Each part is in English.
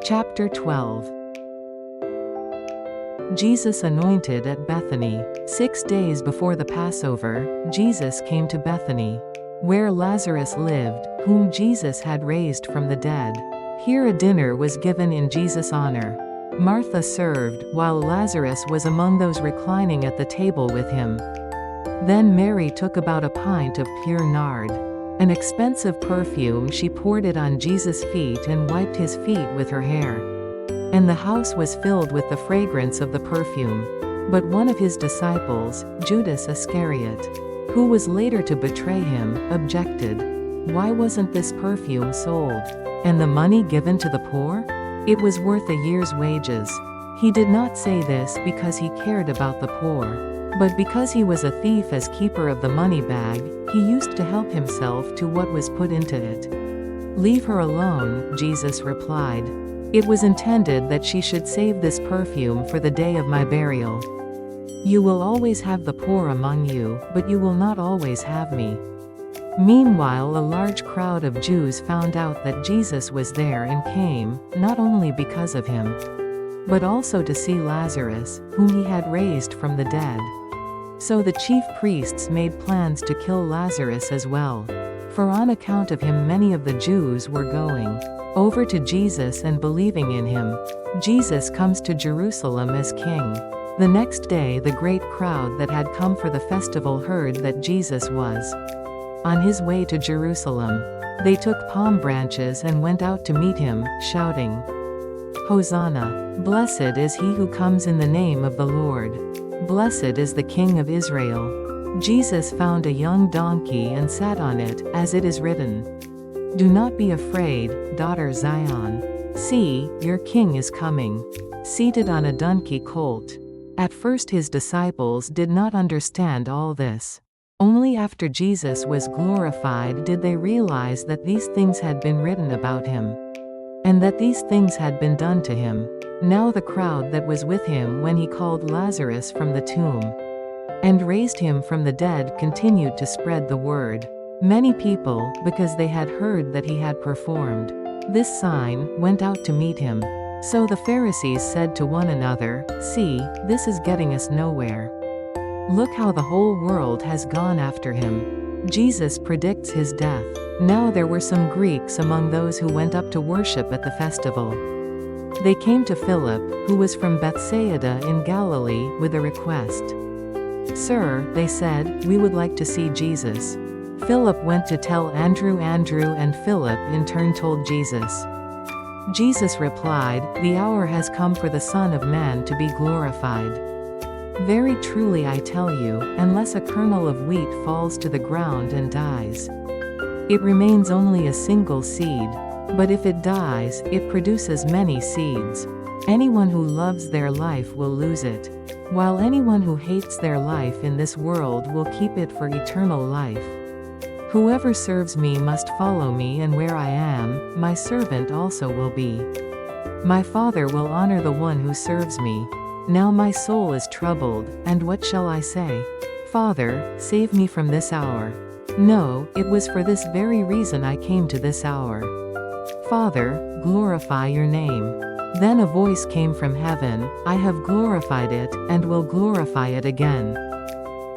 Chapter 12. Jesus anointed at Bethany. 6 days before the Passover, Jesus came to Bethany, where Lazarus lived, whom Jesus had raised from the dead. Here a dinner was given in Jesus' honor. Martha served, while Lazarus was among those reclining at the table with him. Then Mary took about a pint of pure nard, an expensive perfume. She poured it on Jesus' feet and wiped his feet with her hair. And the house was filled with the fragrance of the perfume. But one of his disciples, Judas Iscariot, who was later to betray him, objected. Why wasn't this perfume sold, and the money given to the poor? It was worth a year's wages. He did not say this because he cared about the poor, but because he was a thief. As keeper of the money bag, he used to help himself to what was put into it. Leave her alone, Jesus replied. It was intended that she should save this perfume for the day of my burial. You will always have the poor among you, but you will not always have me. Meanwhile, a large crowd of Jews found out that Jesus was there and came, not only because of him, but also to see Lazarus, whom he had raised from the dead. So the chief priests made plans to kill Lazarus as well, for on account of him many of the Jews were going over to Jesus and believing in him. Jesus comes to Jerusalem as king. The next day the great crowd that had come for the festival heard that Jesus was on his way to Jerusalem. They took palm branches and went out to meet him, shouting, Hosanna! Blessed is he who comes in the name of the Lord. Blessed is the King of Israel. Jesus found a young donkey and sat on it, as it is written, Do not be afraid, daughter Zion. See, your king is coming, seated on a donkey colt. At first his disciples did not understand all this. Only after Jesus was glorified did they realize that these things had been written about him, and that these things had been done to him. Now the crowd that was with him when he called Lazarus from the tomb and raised him from the dead continued to spread the word. Many people, because they had heard that he had performed this sign, went out to meet him. So the Pharisees said to one another, See, this is getting us nowhere. Look how the whole world has gone after him. Jesus predicts his death. Now there were some Greeks among those who went up to worship at the festival. They came to Philip, who was from Bethsaida in Galilee, with a request. Sir, they said, we would like to see Jesus. Philip went to tell Andrew, and Philip in turn told Jesus. Jesus replied, The hour has come for the Son of Man to be glorified. Very truly I tell you, unless a kernel of wheat falls to the ground and dies, it remains only a single seed. But if it dies, it produces many seeds. Anyone who loves their life will lose it, while anyone who hates their life in this world will keep it for eternal life. Whoever serves me must follow me, and where I am, my servant also will be. My Father will honor the one who serves me. Now my soul is troubled, and what shall I say? Father, save me from this hour. No, it was for this very reason I came to this hour. Father, glorify your name. Then a voice came from heaven, I have glorified it, and will glorify it again.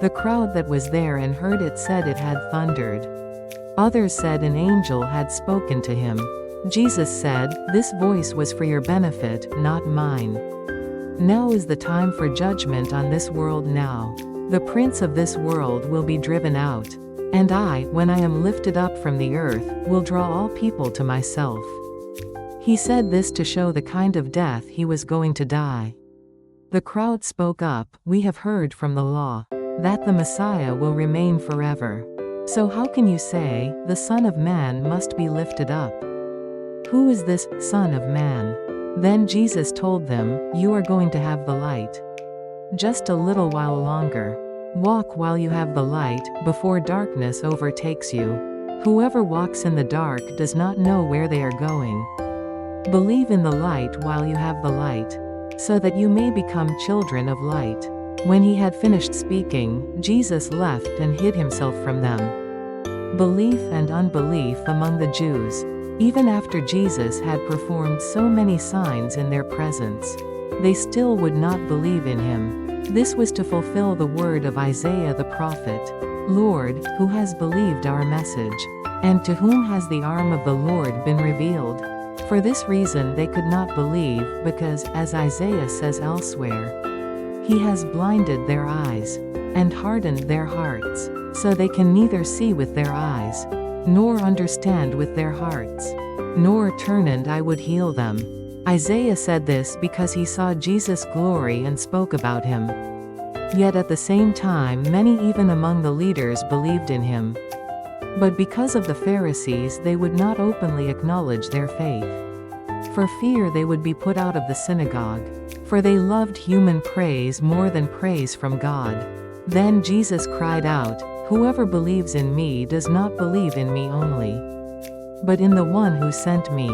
The crowd that was there and heard it said it had thundered. Others said an angel had spoken to him. Jesus said, This voice was for your benefit, not mine. Now is the time for judgment on this world now. The prince of this world will be driven out. And I, when I am lifted up from the earth, will draw all people to myself. He said this to show the kind of death he was going to die. The crowd spoke up, We have heard from the law that the Messiah will remain forever. So how can you say, the Son of Man must be lifted up? Who is this Son of Man? Then Jesus told them, You are going to have the light. Just a little while longer. Walk while you have the light, before darkness overtakes you. Whoever walks in the dark does not know where they are going. Believe in the light while you have the light, so that you may become children of light. When he had finished speaking, Jesus left and hid himself from them. Belief and unbelief among the Jews. Even after Jesus had performed so many signs in their presence, they still would not believe in him. This was to fulfill the word of Isaiah the prophet. Lord, who has believed our message? And to whom has the arm of the Lord been revealed? For this reason they could not believe, because, as Isaiah says elsewhere, he has blinded their eyes, and hardened their hearts, so they can neither see with their eyes, nor understand with their hearts, nor turn and I would heal them. Isaiah said this because he saw Jesus' glory and spoke about him. Yet at the same time many even among the leaders believed in him. But because of the Pharisees they would not openly acknowledge their faith. For fear they would be put out of the synagogue. For they loved human praise more than praise from God. Then Jesus cried out, "Whoever believes in me does not believe in me only, but in the one who sent me.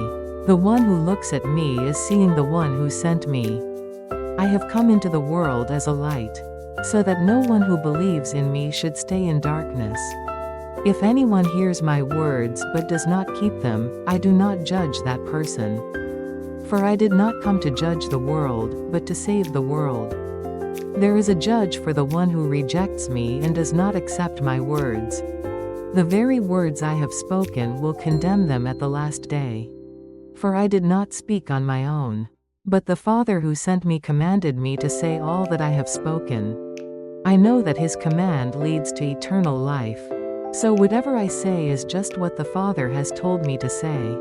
The one who looks at me is seeing the one who sent me. I have come into the world as a light, so that no one who believes in me should stay in darkness. If anyone hears my words but does not keep them, I do not judge that person. For I did not come to judge the world, but to save the world. There is a judge for the one who rejects me and does not accept my words. The very words I have spoken will condemn them at the last day. For I did not speak on my own, but the Father who sent me commanded me to say all that I have spoken. I know that his command leads to eternal life. So whatever I say is just what the Father has told me to say."